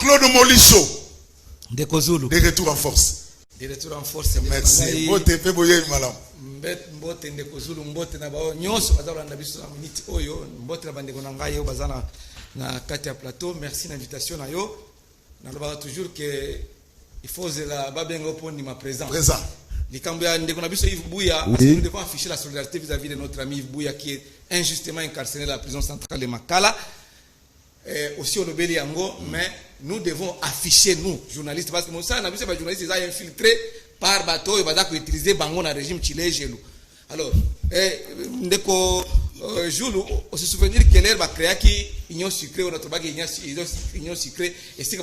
Claude Molisso. De Kozulu. De retour en force. De retour en force. Merci. Mbote pe boye malam. Mbote de Kozulu mbote na ba nyonso bazala na biso na minute oyo mbote na bande konanga yo bazana na kati ya plateau. Merci l'invitation na yo. Na loba toujours que il faut la babengo pour ni ma présent. Présent. Les Cambia ndeko na biso Yves Bouya, nous devons afficher la solidarité vis-à-vis de notre ami Yves Bouya qui est injustement incarcéré à la prison centrale de Makala. Aussi au Nobel Yango, mais nous devons afficher, nous, journalistes, parce que nous savons que les journalistes sont infiltrés par bateau et ils utiliser Bango dans le régime chilien. Alors, ndeko Joulou, on se souvient que l'air va créer qui union sucrée, on a trouvé union sucrée, et c'est que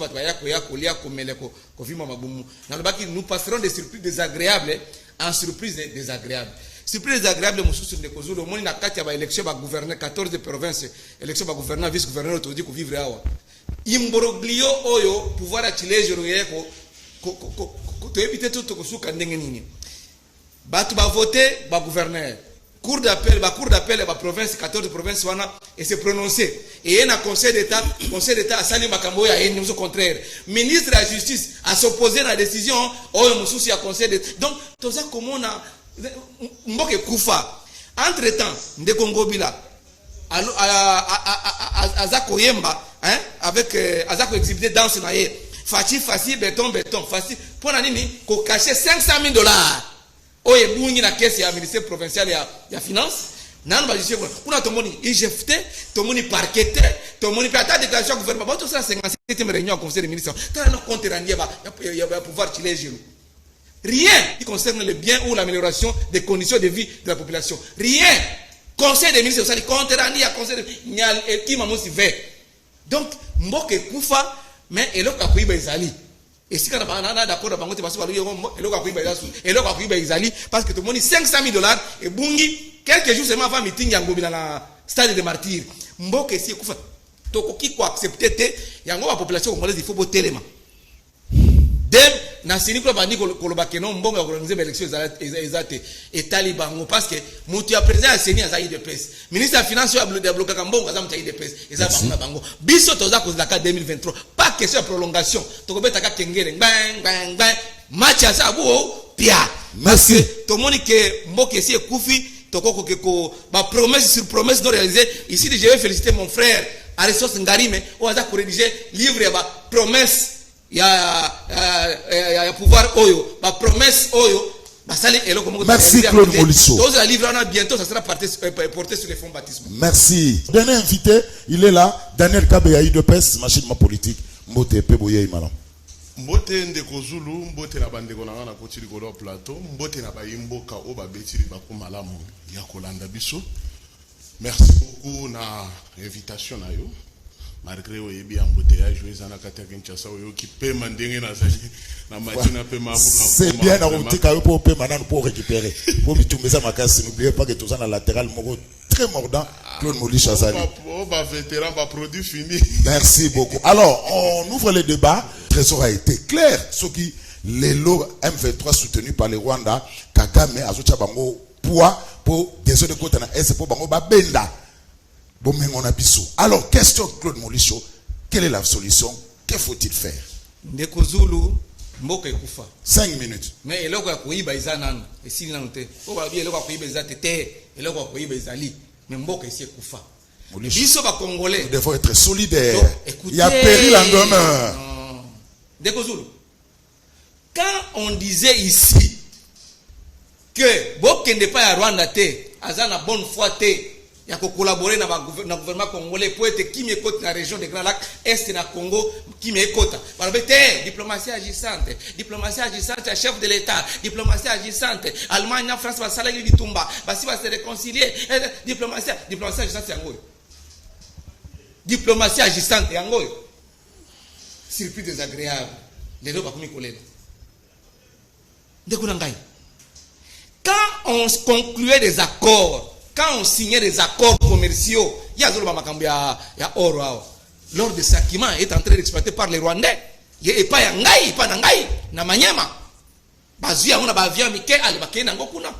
nous passerons des surprises désagréables en surprises désagréables. Surprise désagréable, monsieur de Kozulu, au moins na kati ya élection ba gouverneur 14 provinces, élection ba gouverneur vice gouverneur autour ko vivre awa. Imboroglio oyo pouvoir a chile jero yeko to éviter tout ko suka ndenge nini. Batu ba voter ba gouverneur. Cour d'appel ba province 14 provinces wana et se prononcer. Et un conseil d'état a sali makambo ya eni au contraire. Ministre de la justice a s'opposer à la décision oyo mususu ya conseil d'état. Donc tout ça comment on a Mboke Koufa. Entre-temps, Ndeko Ngobila, Azako Yemba, avec Azako exhibité dans ce naïe. Faci, béton, faci. Pour l'année, qu'on cachait $500,000. Oye, bouni la caisse, il y a un ministère provincial, il y a finance. Non, bah, je sais pas. On a ton moni éjecté, ton moni parqueté, ton moni fait ta déclaration au gouvernement. Tout ça, c'est une réunion au conseil des ministres. Tu as un compte rendu, il y a pouvoir tirer les genoux. Rien qui concerne le bien ou l'amélioration des conditions de vie de la population. Rien. Conseil des ministres, ça compte rendu à conseil de qui m'a motivé. Donc, Mboke Koufa, mais il a pris Bezali. Et si on a d'accord avec Bangote, parce que il a pris Bezali, il a pris Bezali, parce que tout le monde $500,000 et Bungi, quelques jours seulement avant le meeting, il y a un stade de martyrs. Mboke si Koufa, Tokoki ko accepter, il y a une population congolaise, il faut voter les mains. Dem na sinikolo bandi kolobake non mbongo organiser élection ezate et talibango parce que mutu ya président ya seni azayi de presse ministre de finance ya bloquer mbongo azamu tayi de presse ezaba bango biso toza kozela ka 2023 pas question de prolongation tokobeta ka kengere bang match ya sabu pia merci to moni que mboke si ekufi tokoko ke ko ba promesse sur promesse non réalisée ici je vais féliciter mon frère Aresos Ngarime on a rédigé livre ya ba promesse il y a pouvoir oyo ba promesse oyo basali eloko moko. Merci Claude Molisso. Tous la livre bientôt ça sera porté sur les fonds baptismaux. Merci. Dernier invité, il est là, Daniel Kabeyaï de PES, machine politique. Mbote Peboye Imalam. Mbote ndeko Zulu, mbote na bandeko na ngana kotili ko plateau, mbote na bayimboka o ba betili ba ko malamu ya kolanda biso. Merci beaucoup na invitation na yo. Malgré oyebi embouteillage ezana kati ya Kinshasa oyo ki pema ndenge na zali na machine pema pour c'est bien na rotika yo pour pema na pour récupérer pour bitumeza makasi n'oubliez pas que tout ça na latéral moko très mordant Claude Molisso azali ba vétéran ba produit fini. Merci beaucoup. Alors on ouvre le débat. Trésor a été clair ce qui les lots M23 soutenus par le Rwanda Kagame azocha bango poids pour désolé côté na est pour bango ba benda. Alors, question Claude Molisso, quelle est la solution? Que faut-il faire? Ndeko Zulu, Mboke Koufa. 5 minutes. Mais il y a un izanano. Et si on te, on va bien le il y a un izali. Mais Mboke si Koufa. Molisso va congolais. Nous devons être solidaires. Il y a péril en demeure. Ndeko Zulu. Quand on disait ici que Boke n'est pas à Rwanda te, azana bonne foi te. Il y a collaborer dans le gouvernement congolais pour être qui m'écoute dans la région des Grands Lacs, Est de Congo, qui m'écoute. Diplomatie agissante, chef de l'État, diplomatie agissante, Allemagne, France, va s'aller du Tumba, va se réconcilier, diplomatie agissante, c'est Angoy. Diplomatie agissante, c'est Angoy. Surprise désagréable. Les deux, comme collègues. Quand on concluait des accords, quand on signait des accords commerciaux, il y a l'or de Sakima est en train d'exploiter par les Rwandais. Il n'y a pas Nangai, na Manyama. Bazia, on a Bavia, Mikel, Alibakena, Ngokuna.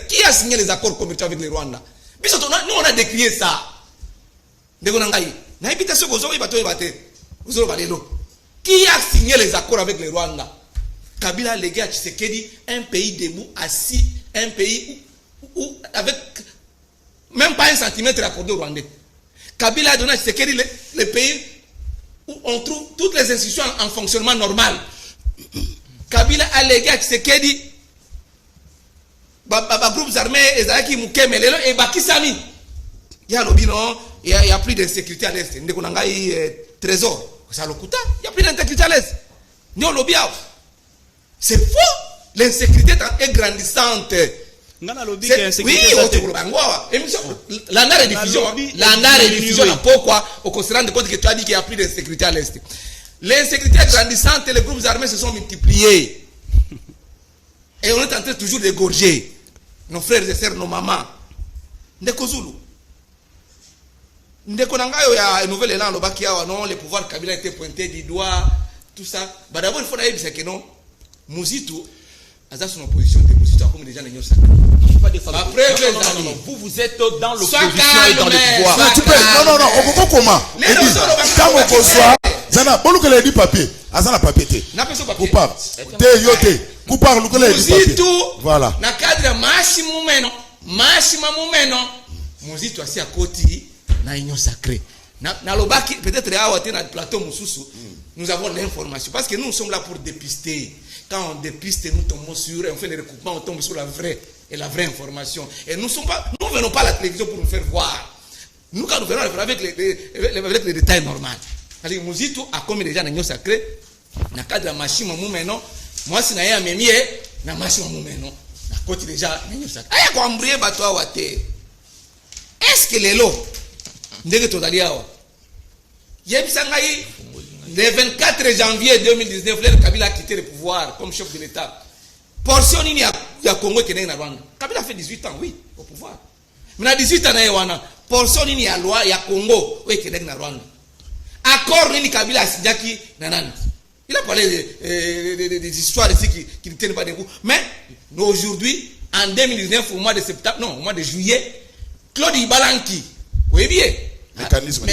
Qui a signé les accords commerciaux avec les Rwandais? Nous, on a décrié ça. Degonangai. N'habitez ce que vous avez battu. Vous avez battu. Qui a signé les accords avec le Rwanda? Kabila a légué à Tshisekedi un pays debout, assis, un pays où avec même pas un centimètre accordé au Rwandais. Kabila a donné à Tshisekedi le pays où on trouve toutes les institutions en fonctionnement normal. Kabila a légué à Tshisekedi groupes armés, Ezaki Mukeme, et Bakisami. Il y a lobby, non? Il y a plus d'insécurité à l'Est. Il y a trésor. Ça le coûte. Il n'y a plus d'insécurité à l'Est. Nous, lobby. C'est faux. L'insécurité est grandissante. Oui, l'ANA rediffusion, pourquoi on se rend compte que tu as dit qu'il n'y a plus d'insécurité à l'Est. L'insécurité est grandissante et les groupes armés se sont multipliés. Et on est en train toujours d'égorger nos frères et sœurs, nos mamans. Ndeko Zulu. Ndeko Nangayo ya une nouvelle élan, non, le pouvoir Kabila a été pointé du doigt, tout ça. Bah d'abord, il faut dire que non, Mouzito, à son opposition, Mouzito a comme déjà les ça. Après, vous êtes dans l'opposition et dans le pouvoir. Non, on comprend comment. Quand on reçoit, Zana, bon, que dit papier, Azana papier. Coupable. Coupable, voilà. Na cadre maximum Mouzito assis à côté na union sacrée. Na lobaki peut-être à na plateau Moussousou. Nous avons l'information parce que nous sommes là pour dépister. Quand on dépiste, nous tombons sur, on fait les recoupements, on tombe sur la vraie information. Et nous ne venons pas à la télévision pour nous faire voir. Nous, quand nous venons avec les détails normaux. C'est-à-dire, Mouzito a commis déjà dans l'union sacrée, dans le cadre de la machine, moi, si je suis dans la machine, je côté déjà dans l'union sacrée. Est-ce que les lots, le 24 janvier 2019, le Kabila a quitté le pouvoir comme chef de l'État. Portion il y a Congo qui est dans Rwanda. Kabila a fait 18 ans, oui, au pouvoir. Mais à 18 ans, portion il y a loi, il y a Congo, oui, qui est dans Rwanda. Accord, il y a Kabila a signé qui Nanani. Il a parlé des histoires ici qui ne tiennent pas debout. Mais aujourd'hui, en 2019, au mois de septembre, non, au mois de juillet, Claude Ibalanki, oui, bien. Mécanisme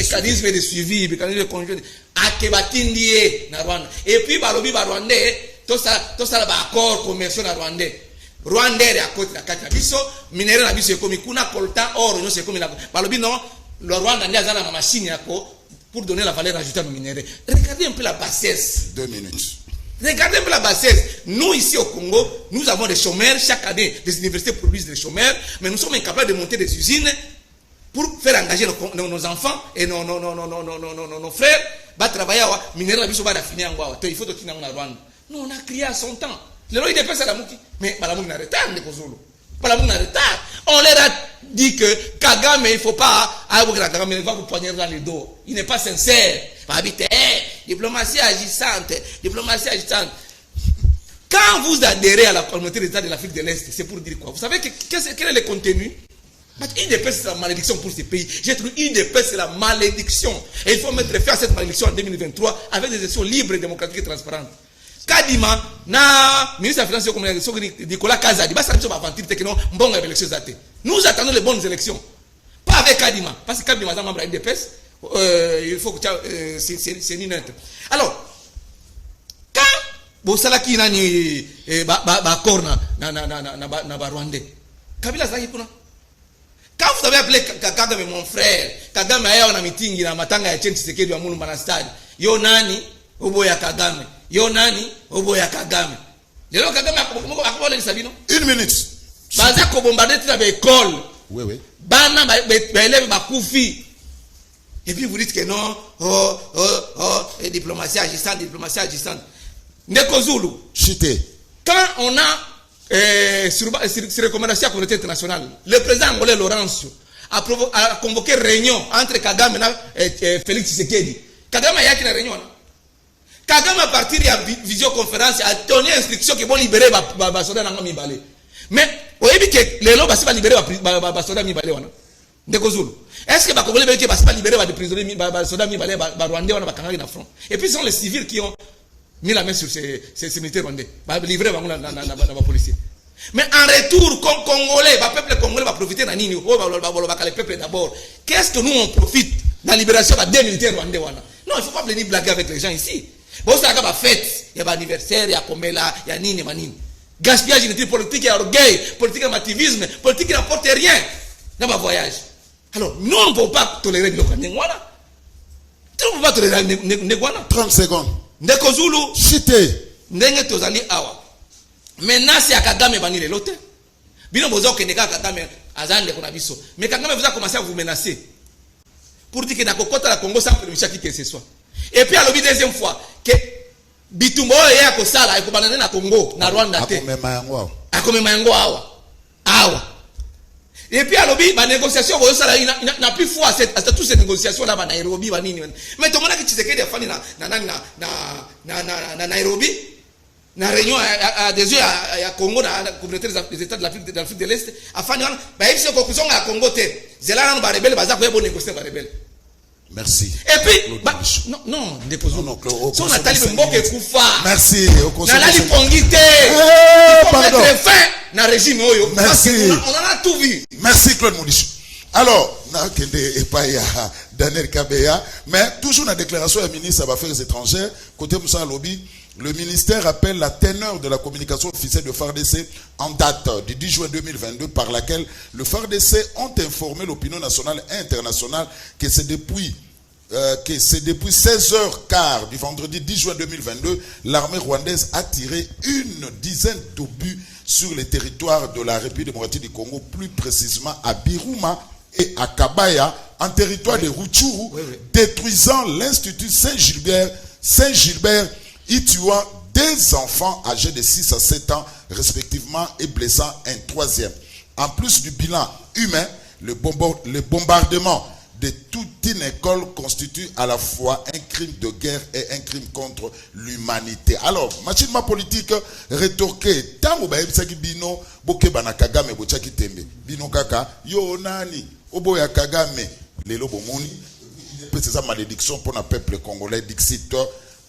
de suivi, mécanisme de conjoint. Akebatindie na Rwanda. Et puis balobi ba Rwandais, tout ça ba accord commercial na Rwandais. Rwandais à côté la carte na biso, minéraux na biso comme kuna coltan or non c'est comme la balobi non, le Rwanda ndia zana na machine yako pour donner la valeur ajoutée aux minéraux. Regardez un peu la bassesse. 2 minutes. Regardez un peu la bassesse. Nous ici au Congo, nous avons des chômeurs chaque année, des universités produisent des chômeurs, mais nous sommes incapables de monter des usines pour faire engager nos enfants et nos frères, va travailler à minéral, il faut que tu Rwanda. Nous, on a crié à son temps. Le roi, il dépêche à la mouki. Mais la mouki n'a retard, on leur a dit que Kagame, il ne faut pas, Kagame, il va vous poigner dans les dos. Il n'est pas sincère. Diplomatie agissante. Quand vous adhérez à la communauté des États de l'Afrique de l'Est, c'est pour dire quoi? Vous savez quel est le contenu? IDP, c'est la malédiction pour ces pays. J'ai trouvé IDP, c'est la malédiction. Et il faut mettre fin à cette malédiction en 2023 avec des élections libres, démocratiques et transparentes. Kadima, na ministre de la Finance, Nicolas Kazadi, nous attendons les bonnes élections. Pas avec Kadima. Parce que Kadima est un membre de l'IDP. Il faut que c'est ni neutre. Alors, quand vous savez qui est accord na Rwandais, Kabila Zaki kuna. Quand vous avez appelé Kagame mon frère, Kagame a un meeting na matanga ya Chen Tshisekedi wa Mulumba na stade. Yo nani oboya Kagame. Yo nani oboya Kagame. Lelo Kagame akobola lisabino. 1 minute. Baza ko bombarder toute la école. Oui. Bana ba élève ba kufi. Et puis vous dites que non, diplomatie agissante. Ndeko Zulu. Chité. Quand on a sur recommandation de la communauté internationale, le président angolais Laurencio a convoqué réunion entre Kagame et Félix Tshisekedi. Kagame a eu une réunion. Kagame a parti de la visioconférence a donné instruction qu'ils vont libérer les soldats dans Mibale. Mais vous avez vu que les gens vont libérer les soldats Mibale. Est-ce que les Congolais vont libérer les soldats Mibale, les Rwandais dans front? Et puis ce sont les civils qui ont mis la main sur ces militaires rwandais. Livrer les policiers. Mais en retour, comme Congolais, le peuple congolais va profiter de Nini, le peuple d'abord. Qu'est-ce que nous on profite dans la libération des militaires rwandais? Non, il ne faut pas venir blaguer avec les gens ici. bosala ka ba fête ya ba anniversaire ya komela ya nini manini gaspillage inutile politique ya orgueil politique ya activisme politique n'apporte rien na ba voyage. Alors nous on ne peut pas tolérer biloko ndengwana tu ne peux pas tolérer ndengwana 30 secondes ndeko Zulu chité ndenge tozali awa menace ya Kagame bani lelo te bino bozo kende ka Kagame azande kuna biso mais Kagame vous a commencé à vous menacer pour dire que na kokota la Congo sans permission qui que ce soit et puis alobi deuxième fois que bitumbo ya ko sala e ko banana na Congo na Rwanda te akomema yango awa et puis alobi ba négociation boyo sala na plus fois à toutes ces négociations là ba Nairobi ba nini mais to mona ki Tshisekedi afani na Nairobi na réunion à des yeux à Congo na communauté des États de l'Afrique de l'Est afani ba yebise conclusion à Congo te zela na ba rebelle ba za ko yebo négocier ba rebelle. Merci. Et puis, non, dépose non. Si on a talibé Mboke Koufa. Merci. On a dit pongité. Pardon. Fin dans le régime. Merci. On en a tout vu. Merci Claude Moulichou. Alors, Daniel Kabeya, mais toujours la déclaration du ministre des Affaires étrangères, côté Moussa Lobby, le ministère appelle la teneur de la communication officielle de FARDC en date du 10 juin 2022 par laquelle le FARDC ont informé l'opinion nationale et internationale que c'est depuis 16h15 du vendredi 10 juin 2022, l'armée rwandaise a tiré une dizaine d'obus sur les territoires de la République démocratique du Congo, plus précisément à Biruma et à Kabaya, en territoire de Rutshuru, détruisant l'Institut Saint-Gilbert, y tuant des enfants âgés de 6 à 7 ans respectivement et blessant un troisième. En plus du bilan humain, le bombardement de toute une école constitue à la fois un crime de guerre et un crime contre l'humanité. Alors, machine politique rétorquée, tango ba ebisaki bino bokeba na Kagame bochaki tembe. Bino kaka yo nani oboya Kagame lelo bomoni c'est ça malédiction pour le peuple congolais dixit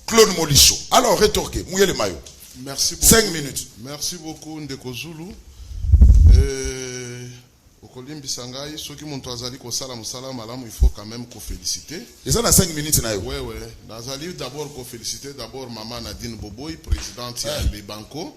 Claude Molichou. Alors, rétorqué, mouillez le maillot. Merci beaucoup. 5 minutes. Merci beaucoup, Ndeko Zulu. Okolimbi Sangai, ceux qui m'ont azali ko sala musala malamu, il faut quand même qu'on féliciter. Et ça, dans 5 minutes, na yo. Ouais. Nazali d'abord qu'on féliciter d'abord maman Nadine Boboy, présidente de Banco.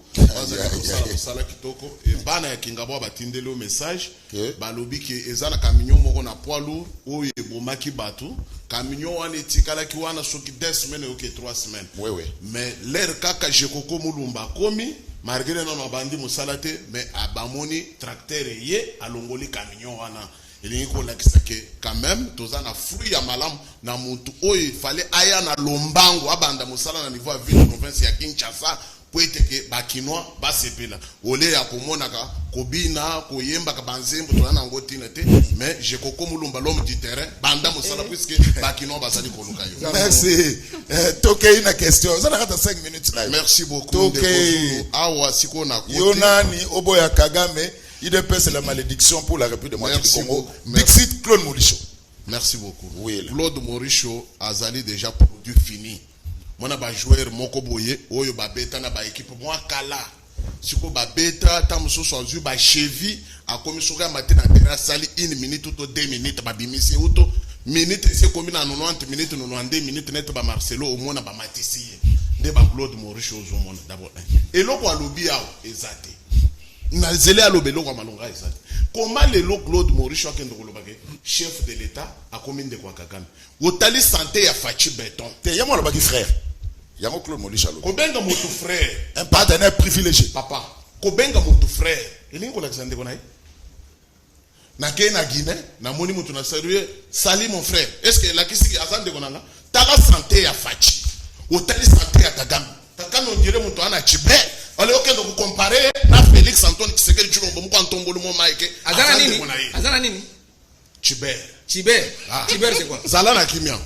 Sala kitoko. Et bana ya Kingabo batindele au message. Balobi ki ezana camion moko na poids lourd, oye bomaki batu. Camion wana etikala ki wana soki 2 semaines ou 3 semaines. Oui. Mais l'air kaka jekoko mulumba komi, malgré non bandi musalate, mais abamoni tracteur ye alongoli camion wana. Elingi ko lakisa ke quand même tozana fruit ya malam na mutu oyo fallait aya na lombango abanda musala na niveau ville province ya Kinshasa. Poeteke bakinois basepela ole ya komonaka kobina koyemba ka banzembo tona ngoti na te mais je koko mulumba l'homme du terrain banda musala puisque bakinois basali koluka yo. Merci. Toke une question. Ça n'a 5 minutes là. Merci beaucoup. Toke awa siko na koti. Yonani oboya Kagame, il dépêche la malédiction pour la République démocratique du Congo. Dixit Claude Molichou. Merci beaucoup. Oui. Claude Morichou azali déjà produit fini. Mona ba joueur moko boye oyo ba beta na ba équipe moi kala siko ba beta tamuso sozu ba chevi a komisoko ya matin na terrain sali 1 minute ou 2 minutes ba bimisi auto minute c'est comme na 90 minutes 92 minutes net ba Marcelo au mona ba matisi de ba Claude Morichou zo mona d'abord et loko alobi awo ezate na zele alobelo kwa malonga ezate comment le lo Claude Morichou akende kolobake chef de l'état a commune de kwa Kagame otali santé ya Fachi Beton te yamo lobaki frère yamo Claude Molichou kobenga motu frère un partenaire privilégié papa kobenga motu frère elingi kolakisa ndeko naye na ke na Guinée na moni motu na saluer sali mon frère est-ce que la kisiki azande konanga tala santé ya Fachi otali santé ya Kagame on dirait motu ana chibe ale okendo ko comparer na Félix Antoine Tshisekedi Tshilombo mko antombolo mo maike azana nini chibe c'est quoi zala na kimia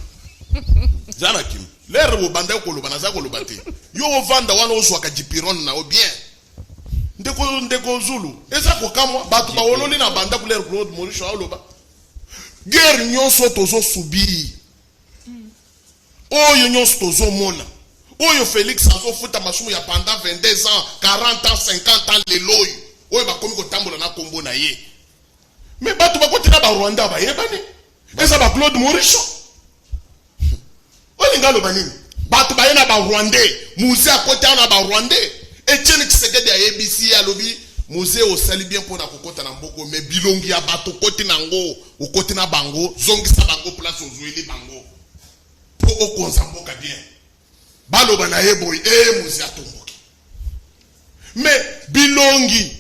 zana kim l'air bo banda ko lo banaza ko lo bate yo vanda wana oswa ka jipiron na o bien ndeko Zulu eza ko kamwa batu ba wololi na banda ku l'air Claude Morichou aloba guerre nyonso tozo subi oyo nyonso tozo mona oyo Félix azo futa masumu ya pendant 22 ans 40 ans 50 ans leloyo oyo bakomi ko tambola na kombo na ye mais batu bakotela ba Rwanda ba yebani eza ba Claude Morichou olinga lo banini bato baye na ba Rwandais musée à côté na ba Rwandais Etienne Tshisekedi a ABC a lobby musée au sali bien pour na kokota na mboko mais bilongi ya bato côté nango au côté na bango zongisa bango place ozueli bango pour au konzamboka bien balo banaye boy musée atomboki mais bilongi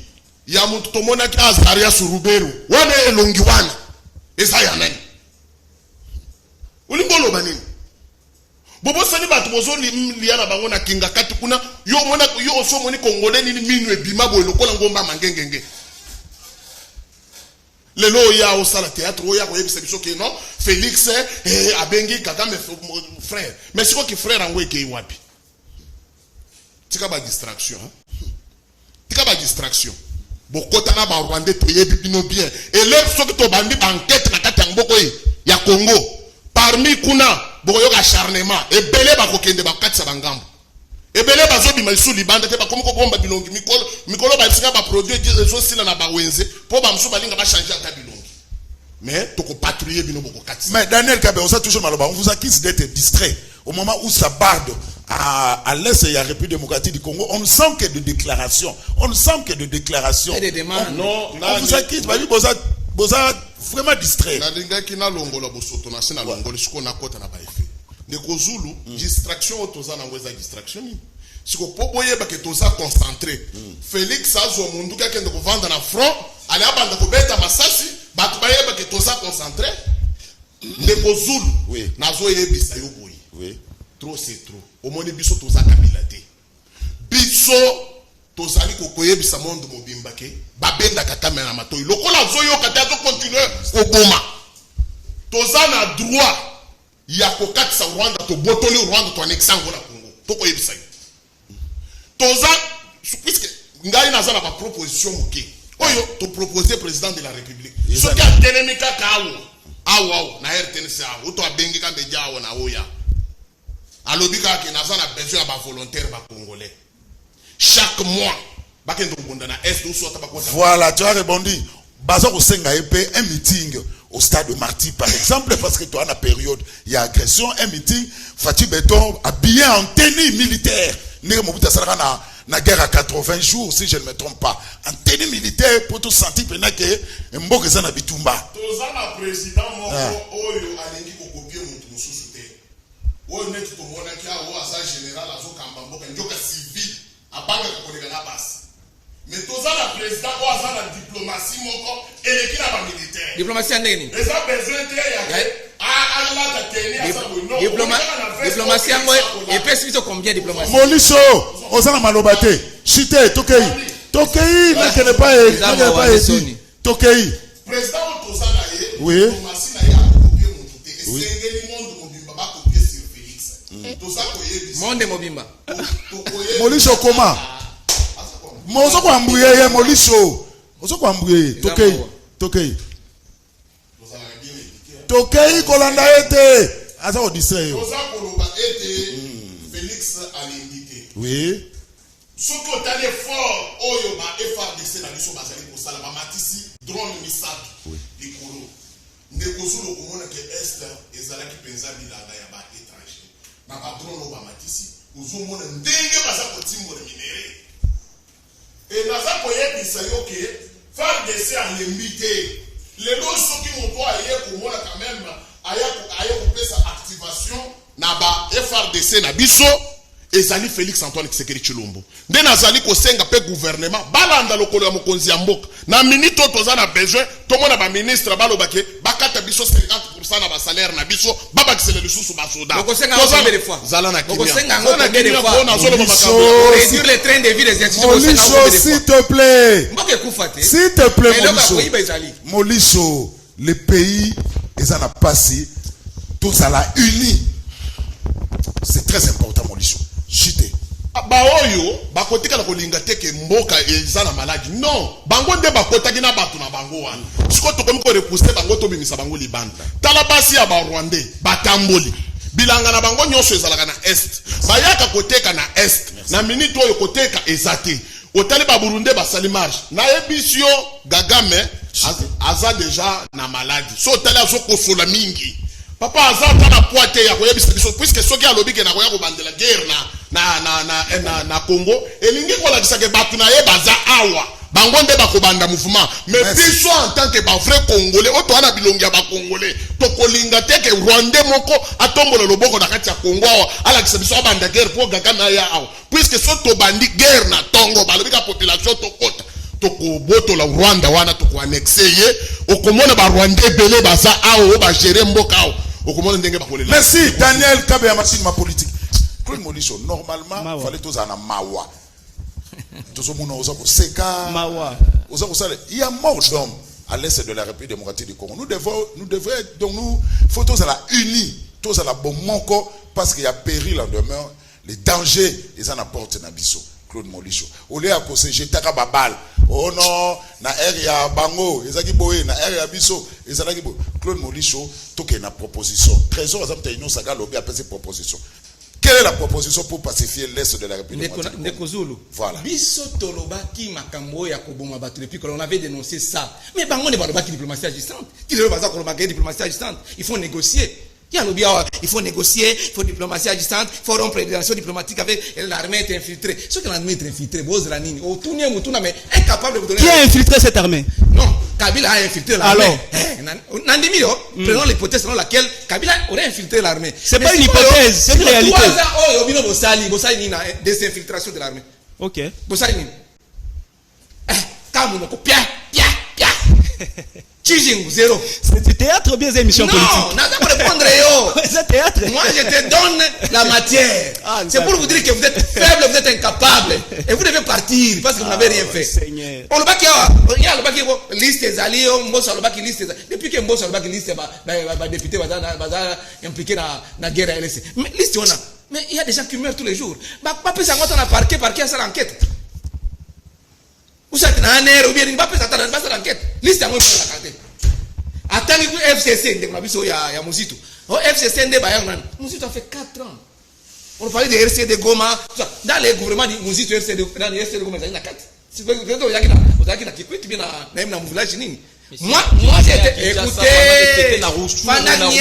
ya mutu tomona ki Azaria Suruberu wana elongi wana esa ya nani ulimbolo banini bobo sani bato bozo liana bango na kinga kati kuna yo mona yo so moni congolais ni minu ebima bo lokola ngomba mangengenge lelo ya au sala théâtre oya ko yebisa biso ke non Félix abengi Kagame frère mais siko ki frère ango eke wapi tika ba distraction tika ba distraction bokota na ba Rwandais to yebi bino bien et leur soki to bandi enquête na kati ya mboko ya Congo parmi kuna boyo acharnement ebele bakokende bakatisa bangambo ebele bazobima isu libanda te bakomoko bomba bilongi mikolo ba singa ba produit zo sila na bawenze po ba msuba linga ba changer ata bilongi mais toko patrouiller bino boko katisa. Mais Daniel Kabe, on s'est toujours maloba, on vous accuse d'être distrait au moment où ça barde à l'est et à la République démocratique du Congo. On ne sent que de déclarations, et des demandes. Non, on vous accuse, vous êtes vraiment distrait. Na ki na longola bosoto na sina longola siko na kota na ba effet. Ndeko Zulu distraction otoza na ngweza distraction ni. Siko poboye ba ke toza concentré. Félix azo mundu ka kende ko vanda na front, ali abanda ko beta masasi, ba baye ba ke toza concentré. Ndeko Zulu oui. Nazo yebisa yo boyi. Oui. Trop c'est trop. Omoni biso toza kabila te. Biso tozali kokoyebisa monde mobimba ke babenda katame na matoi lokola zoyo kata to continuer oboma toza na droit ya kokatisa Rwanda to botoli Rwanda to anexango na Congo to koyebisa toza puisque ngai naza na ba proposition moke oyo to proposer président de la République so ki atelemika kawo awo na RTNC awo to abengi ka media awo na oya alobika ke naza na besoin ya ba volontaire ba congolais chaque mois voilà, tu as répondu. Bazo Kosenga épée un meeting au stade de Marty par exemple parce que toi en la période il y a agression un meeting Fatih Beton habillé en tenue militaire n'est Mobutu Sarana na guerre à 80 jours si je ne me trompe pas en tenue militaire pour tout sentir pendant que Mboka zana bitumba tozana président moko oyo alingi ko copier mutu mususu te oyo netu to mona ki awo asa général azo kamba mboka njoka civil abanga ko koleka na basi. Mais tous les présidents ont la diplomatie et l'équipe militaire. Diplomatie en négni. Les gens besoin de diplomatie en et puis combien de diplomatie. Moliso, Osana Malobate, Chite, Tokei. Tokei, n'a pas été. Tokei. Président Otosana, oui. Diplomatie n'a copié mon côté. Et c'est le monde Mobimba va copier sur Félix. Monde Mobimba. Moliso, comment? Mozo kwa mbuyeye Moliso. Mozo kwa mbuyeye Tokei. Tokei kolanda ete. Asa o distrait yo. Mozo koloba ete Félix a l'invité. Oui. Soko tali fort oyo ba FARDC na biso bazali ko sala ba matisi drone misaki. Oui. Likolo. Ndeko Zulu komona ke est ezalaki penza bilanga ya ba étranger. Na ba drone ba matisi uzomona ndenge baza kotimbola minere. Et nous avons dit que FARDC a l'invité. Les lois sont qui vont ailleurs pour moi quand même ailleurs pour faire sa activation. Naba FARDC na biso ezali Félix Antoine Tshisekedi Tshilombo. Nde nazali ko senga pe gouvernement balanda lokolo ya mokonzi ya mboka. Na minute toza na besoin tomona ba ministre balobake bakata biso 50% na ba salaire na biso babakisele lisusu ba soda. Toza combien de fois? Zala na kimia. Combien de fois? Na zolo réduire le train de vie des étudiants. Moliso, s'il te plaît. S'il te plaît, Moliso. Moliso, le pays est en passé tous à la unis. C'est très important, Moliso. Chité. Baoyo, bakotika la kolinga teke mboka ezana maladi. Non, bango nde bakotaki na batu na bango wana. Siko to komiko repousser bango to bimisa bango libanda. Tala basi ya ba Rwandais, batamboli. Bilanga na bango nyonso ezalaka na est. Bayaka koteka na est. Na minute oyo koteka ezate. Otali ba Burundais basali marche. Na ebisio Kagame aza déjà na maladi. So tali azo kosola mingi. Papa azata na poite ya koyebisa biso puisque soki alobi ke na koya kobandela guerre na Congo elingi kolakisa ke batu na ye baza awa bango nde bakobanda mouvement mais biso en tant que ba vrai congolais oto ana bilongi ya ba congolais to kolinga te ke Rwandais moko atombola loboko na kati ya Congo alakisa biso abanda guerre pour gaga na ya awa puisque so to bandi guerre na tongo balobi ka population to kota tokobotola Rwanda wana tokoannexe ye okomona ba Rwandais belé baza awa ba gérer mboka awa okomona ndenge bakolela. Merci Daniel Kabea machine ma politique. Claude Molicho normalement fallait tous en mawa. Tous au monde aux seka mawa. Il y a mort d'hommes à l'est de la République démocratique du Congo. Nous devons donc nous faut tous à la unis, tous à la bon monko parce qu'il y a péril en demeure, les dangers ils en apportent nabiso. Claude Molicho. Olé à cause jetaka babal. Oh non, na area bango, ezaki boye na area biso, ezalaki boye. Claude Molicho, toke na proposition. Trésor azam ta ino saga lobi a passé proposition. Quelle est la proposition pour pacifier l'est de la République? Voilà. Biso tolobaki makambo ya koboma batu depuis qu'on avait dénoncé ça. Mais bango ne balobaki diplomatie agissante. Qui le baza kolobaki diplomatie agissante? Il faut négocier. Il faut négocier, il faut diplomatie agissante, il faut rompre les relations diplomatiques avec l'armée est infiltrée. Ce que l'armée est infiltrée, mais incapable de vous donner. Qui a infiltré cette armée? Non, Kabila a infiltré l'armée. Alors Nandimiro, prenons l'hypothèse selon laquelle Kabila aurait infiltré l'armée. C'est pas une hypothèse, c'est une réalité. Bosali Nina, des infiltrations de l'armée. Ok. Bosali Nina. Kamunoko, pia. Zéro. C'est du théâtre ou bien des émissions politiques? Non, n'a pas répondre yo. C'est théâtre. Moi je te donne la matière. C'est pour vous dire que vous êtes faible, vous êtes incapable. Et vous devez partir parce que vous n'avez rien fait. Seigneur. On le baki liste des alliés, Mbosso le baki liste. Depuis que Mbosso le baki liste député va impliqué dans la guerre à LSC. Mais liste on a. Mais il y a des gens qui meurent tous les jours. Pas ça on a parqué à cette enquête. Ou ça n'a un ou bien une bapé ça dans l'enquête. Liste à moi pour la carte. Attendez que FCC ndeko na biso ya Muzito. Oh FCC ndé ba yang Muzito a fait 4 ans. On parlait de RCD Goma, dans les gouvernements de Muzito RCD dans les RCD Goma il y a 4. Si vous avez qui peut bien na village nini. Moi j'ai écouté Fandanye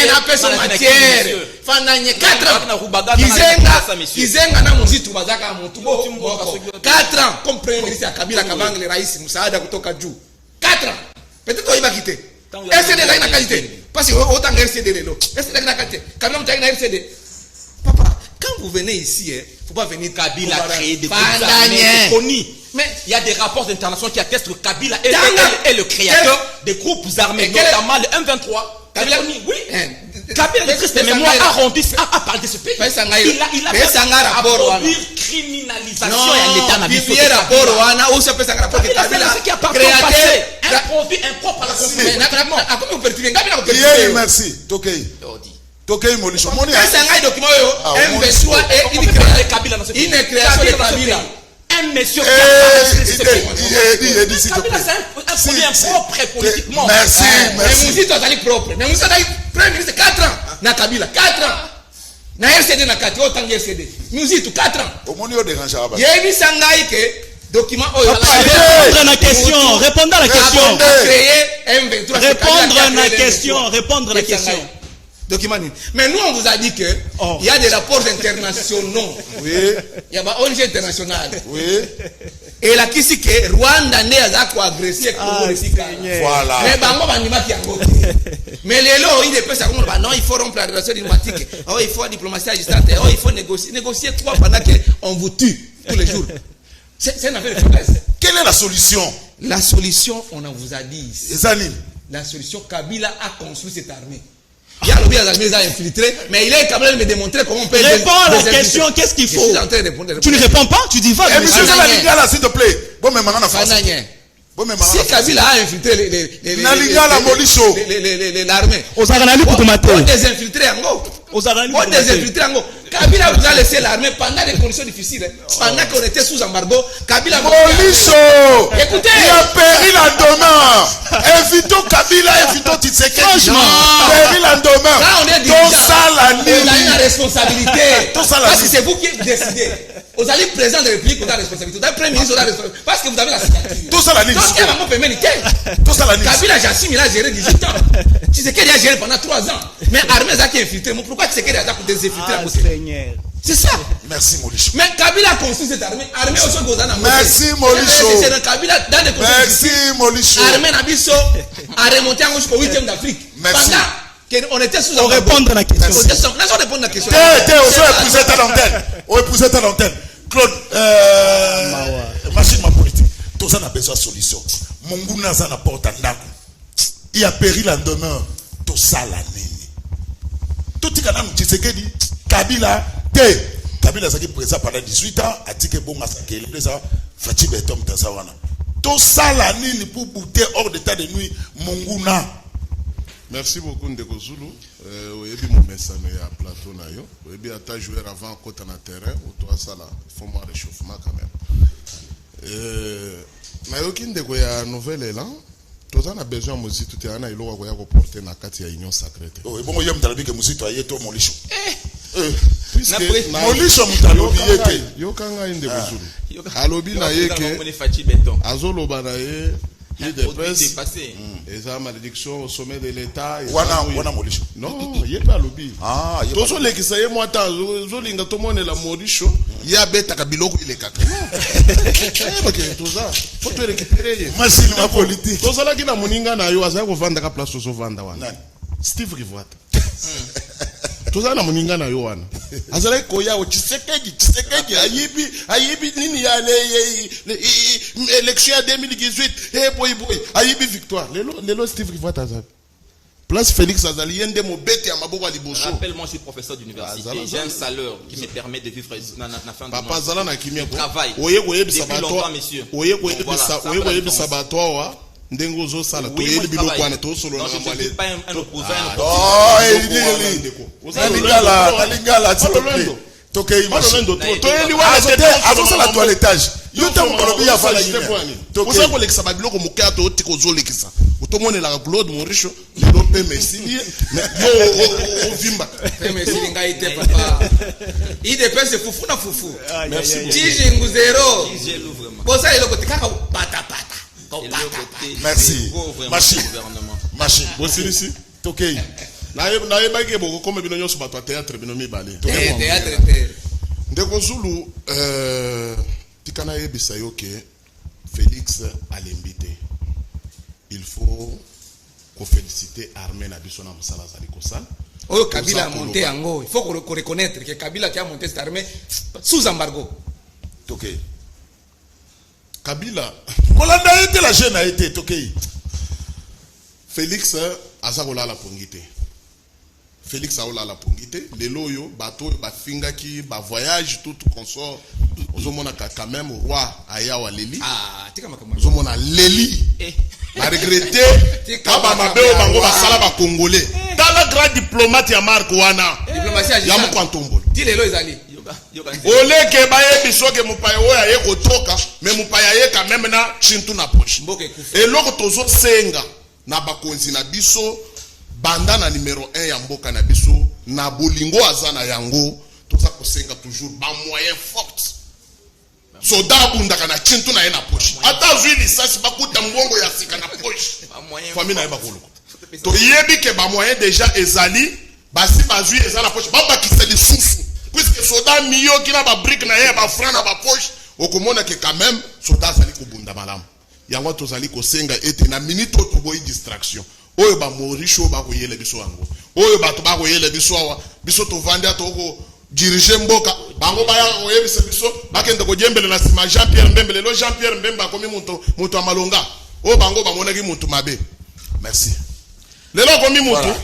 na personne matière. Fandanye 4 ans. Kizenga na Muzito bazaka mutubo 4 ans comme premier ministre ya Kabila Kabange le rais msaada kutoka juu. 4 ans. Peut-être qu'il va quitter. RCD là, il a qualité. Parce que autant que RCD là, RCD là, qualité. Quand même, tu as une RCD. Papa, quand vous venez ici, il ne faut pas venir. Kabila a créé des groupes armés connus. Mais il y a des rapports internationaux qui attestent que Kabila est le créateur des groupes armés, notamment le M23. Kabila, oui. Kabila, le triste mémoire, a parlé de ce pays. Il a produit criminalisation et un état nabiso. Il a produit impropre à la Constitution. Merci. Tokei Molicho. Document M23 et une création de Kabila. Un monsieur qui a dit Kabila c'est un propre politiquement. Merci. Mais Muzito a dit propre. Mais Muzito a dit premier ministre 4 ans. Na Kabila 4 ans. Na RCD na 4 autant que RCD. Muzito 4 ans. Au monde il dérange pas. Yebi sangai que document répondre à la question. Répondre à la question. Créer M23. Répondre à la question. Document. Mais nous, on vous a dit que il y a des rapports internationaux. Oui. Il y a des ONG internationales. Oui. Et là, qui c'est que Rwanda n'est pas agressé. Voilà. Mais bango banima qui ango. Mais les lots, il dépêche à non, il faut rompre la relation diplomatique. Oh, il faut diplomatie agissante. Oh, il faut négocier. Négocier quoi pendant qu'on vous tue tous les jours? C'est une affaire de faiblesse. Quelle est la solution? La solution, on en vous a dit ici. La solution, Kabila a construit cette armée. Il y a l'objet d'armée infiltré, mais il est capable de me démontrer comment on peut. Réponds à la question, qu'est-ce qu'il faut? Tu ne réponds pas, tu dis va. Monsieur Salingala, s'il te plaît. Bon, mais maintenant, si Kabila a infiltré l'armée, aux Aranali pour te mater. On désinfiltrer en gros. Pour désinfiltrer Ango. Kabila vous a laissé l'armée pendant des conditions difficiles. Pendant qu'on était sous embargo, Kabila. Molicho, écoutez, il a péri l'endemain. Invitons Kabila, invitons Tshisekedi. Péri l'endemain. Là, on est dirigeant. On a une responsabilité. Parce que c'est vous qui décidez. Vous allez président de la République, vous avez la responsabilité. Vous avez premier ministre, vous avez la responsabilité. Parce que vous avez la signature. Tout ça la donc, il y a vraiment pénalité. Tout ça la Kabila Jassim, il a géré 18 ans. Tshisekedi a géré pendant 3 ans. Mais Armée a qui infiltré. Pourquoi Tshisekedi a pour désinfiltrer à côté? C'est ça. Merci Molicho. Mais Kabila a construit cette armée. Armée aussi Gozana. Merci Molicho. C'est Kabila dans les Merci Molicho. Armée Nabiso a remonté jusqu'au 8e d'Afrique. Merci. On était sous on répond à la question. On répond à la question. On épousait ta l'antenne. Claude, machine ma politique. Tout ça n'a besoin de solution. Mungu n'a porte à Ndaku. Il a péri l'endemain. Tout ça la nini. Tout ce qu'on a dit, Kabila, Kabila a présent pendant 18 ans, a dit que bon, massacre, Fatih Betom Tazawana. Tout ça la nini pour bouter hors d'état de nuit, Mungu n'a. Merci beaucoup Ndeko Zulu. Oyebi mon message à plateau na yo. Oyebi ata jouer avant côté na terrain ou toi ça là, faut moi réchauffement quand même. Na yo ki Ndeko ya nouvelle élan. Tous on a besoin de musique tout est na ilo ko ya ko porter na kati ya union sacrée. Oh, bon yo mtalabi ke musique to yeto Molicho. Puisque Molicho mtalobi yeke. Yo kanga Ndeko Zulu. Alobi na yeke. Azoloba na ye. Il dépasse. Et ça, malédiction au sommet de l'État. Wana Molicho. Non, il n'est pas lobby. Ah, il est pas lobby. Tout ce qui s'est moi, Zolinga, tout le monde est la Molicho. Il y a bête à Kabilo, il est caca. Ok, tout ça. Faut te récupérer. Machine ma politique. Tout ça là qui n'a moninga na yo, ça, vous vendez la place au vanda. Steve Rivoat. Tout ça na moninga na yo wana. Azala koya o Tshisekedi ayibi nini ya élection 2018 boy ayibi victoire lelo Steve Rivoat azali place Félix Azali yende mo bete ya maboko ya liboso. Rappelle-moi, je suis professeur d'université, j'ai un salaire qui me permet de vivre na fin de mois. Papa Azala na kimia ko travail depuis longtemps, monsieur. Oye sabato wa ndengo zo sala to yeli biloko wana to solo na mbalé. Pas un opposant. Oh, il dit Alingala tokei machine to yeli wana azo sala toilettage. Yo tamu kolobi ya fala yine. Oza ko lekisa ba biloko moka to tiko zo lekisa. Otomone la Claude Moricho lelo pe merci yo vimba. Merci ngai te papa. Il dépense fufu na fufu. Merci. Tiji nguzero. Vraiment. Bosa iloko tikaka pata. Merci. Machine. Voici ici. Tokei. Na bage boko comme bino nyoso bato théâtre bino mi balé. Théâtre. Ndeko Zulu tikana yebisa yo ke Félix a l'invité. Il faut qu'on féliciter Armée na biso na musala zali kosala. Oh, Kabila a monté Ango. Il faut qu'on reconnaître que Kabila qui a monté cette armée sous embargo. Tokei. Kabila. Kolanda a été la jeune a été Tokei. Félix azakola la pongité. Félix aola la pongité. Lelo yo bateau ba fingaki ba voyage tout consort. Ozomona quand même roi aya wa Leli. Ah, tika makamwa. Ozomona Leli. A regretté kaba mabeo bango ba sala ba congolais. Dans la grande diplomate ya Marco wana. Diplomatie ya mkwantombo. Ti lelo ezali. Oleke baye bisoke mupaya oya ye kotoka mais mupaya ye quand même na chintu na poche. Et loko tozo senga na bakonzi na biso banda na numéro 1 ya mboka na biso na bolingo azana yango toza kosenga toujours ba moyen fort. Soda bundaka na chintu na ye na poche. Ata zwi lisasi bakuta mbongo ya sika na poche. Famille na ye bakoluko. To yebi ke ba moyen déjà ezali basi bazwi ezala poche baba kiseli susu. Puisque soda miyo kina ba brique na ye ba franc na ba poche okomona ke quand même soda zali kubunda malamu. Yango tozali kosenga ete na minute to boyi distraction. Oyo ba Moricho ba koyele biso yango. Oyo bato ba koyele biso awa biso to vanda to ko diriger mboka bango ba ya koyebisa biso bakende ko jembele na sima Jean-Pierre Mbembe lelo Jean-Pierre Mbembe akomi muto amalonga. O bango ba monaki muto mabe. Merci. Lelo akomi muto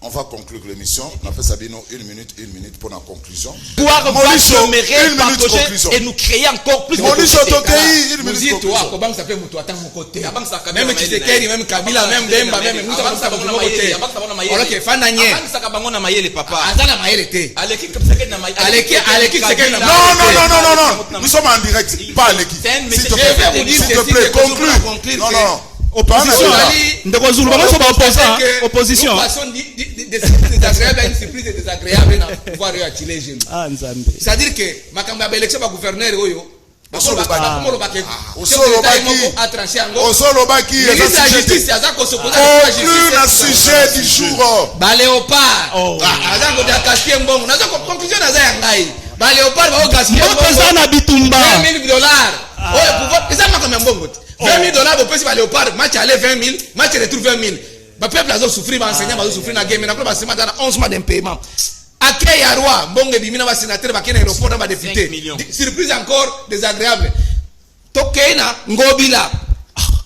On va conclure l'émission. On a fait Sabino 1 minute pour la conclusion. Pouvoir s'améliorer, partager conclusion. et nous créer encore plus de Maurice Tokei, 1 Vous minute dites, toi, conclusion. comment ça fait Moutou attends mon côté. Même Même Tshisekedi, même Kabila, même Demba, même Moussa, ça va mon côté. Alors que Fananye. Azana Maïre te. Aleki Tshisekedi na Non. Nous sommes en direct. Pas à l'équipe. S'il te plaît, conclue. Non. Opposition. Opposition. Nous passons désagréable à une surprise désagréable dans le pouvoir attirer les jeunes. C'est-à-dire que Makamba élection ba gouverneur oyo. A sujet du jour. Léopard. Conclusion na za ngai. Ba Léopard ba gaspiller $20 $20 $20 au petit Léopard, match aller 20 000, match retour 20 000. Le peuple a souffert, les enseignants ont souffert dans la game. Mais après, c'est 11 mois d'impaiement. Akei Yarwa, Mbonge Bimina, va sénateur, va ken aéroport, va député. Surprise encore désagréable. Tokeina, Ngobila.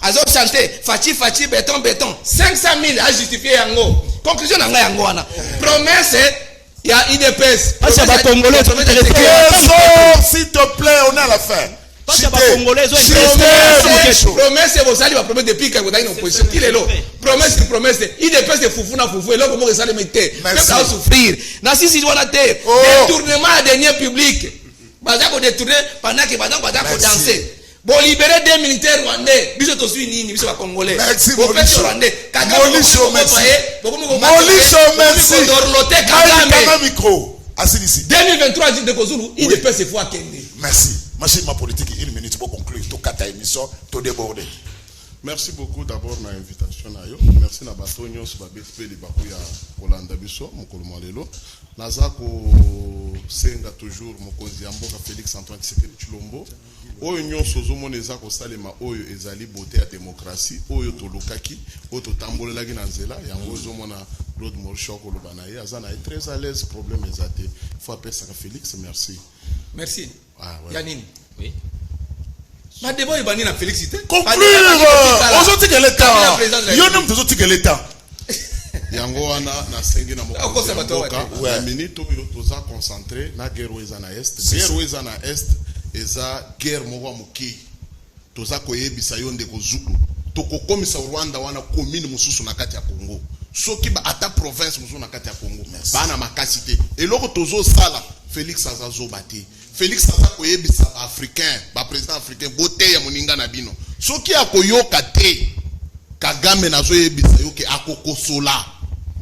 Azo santé, Fachi, béton. 500 000 à justifier Yango. Conclusion d'Anga Yangoana. Promesse, il y a IDPS. S'il te plaît, on est à la fin. Promesse vous allez promettre depuis que vous avez une opposition. Qui est là? Promesse. Il dépêche de foufou. Et là, comment vous allez mettre? Même ça va souffrir. Nancy, si vous avez détournement à dernier public. Bazako détourné pendant que Bazako danser. Bon, libérer des militaires rwandais. Nous sommes aussi unis, nous sommes congolais. Merci, Molisho. micro. 2023, de Kozulu, il dépêche ses fois Kende. Merci. Machine ma politique, 1 minute pour conclure. Tout kata émission, tout déborder. Merci beaucoup d'abord na invitation na yo. Merci na bato nyonso ba BTP li baku ya Kolanda biso mokolo malelo. Naza ko senga toujours mokonzi ya mboka Félix Antoine Tshisekedi Tshilombo. Oyo nyonso zomona eza ko salema oyo ezali beauté ya démocratie, oyo tolukaki, oyo totambolelaki na nzela, yango zomona Claude Maurice koloba na ye aza na très à l'aise, problème ezate. Faut appeler ça Félix, merci. Merci. Ah, ouais. Yanine. Oui. Ma débat est banni na Félix. Conclure. Aujourd'hui que l'État. Yonem toujours que l'État. Yango wana na sengi na mokonzi na minute oyo toza concentré na guerre oyo na est. Guerre oyo na est eza guerre moko moki. Toza koyebisa yo ndeko Zulu. Tokokomisa Rwanda wana commune mususu na kati ya Congo. Soki ba ata province mususu na kati ya Congo. Bana makasi te. Eloko tozo sala Félix azazo bati. Félix aza koyebisa ba africain, ba président africain bote ya moninga na bino. Soki akoyoka te Kagame nazo yebisa yo ke akokosola.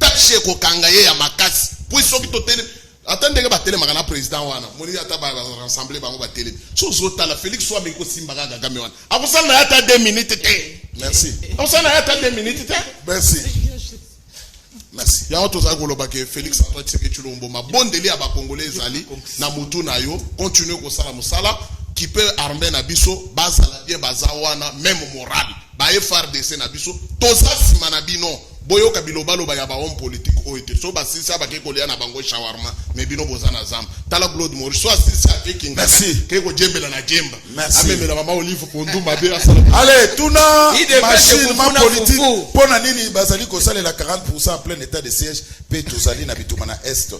Tache ko kanga ye ya makasi. Puis soki to tele attendez ba tele makana président wana. Moni ata ba rassembler bango ba tele. So zota la Félix so ameko simba Kagame wana. Akosala na ata 2 minutes te. Merci. Akosala na ata 2 minutes te. Merci. Merci. Ya to za koloba ke Félix Antoine Tshisekedi Tshilombo mabondeli ya ba congolais zali na mutu na yo continue ko sala musala qui peut armer na biso bazala bien bazawana même moral ba FRDC na biso toza sima na bino boyoka bilobalo ya ba homme politique oite so ba sisa ba ke kolia na bango shawarma mais bino bozana zam tala Claude Maurice so sisa avec kinga ke ko jembela na jemba amemela mama Olive Pondu mabe asala allez tuna machine ma politique pona nini bazali ko salela 40% en plein état de siège pe tozali na bituma na est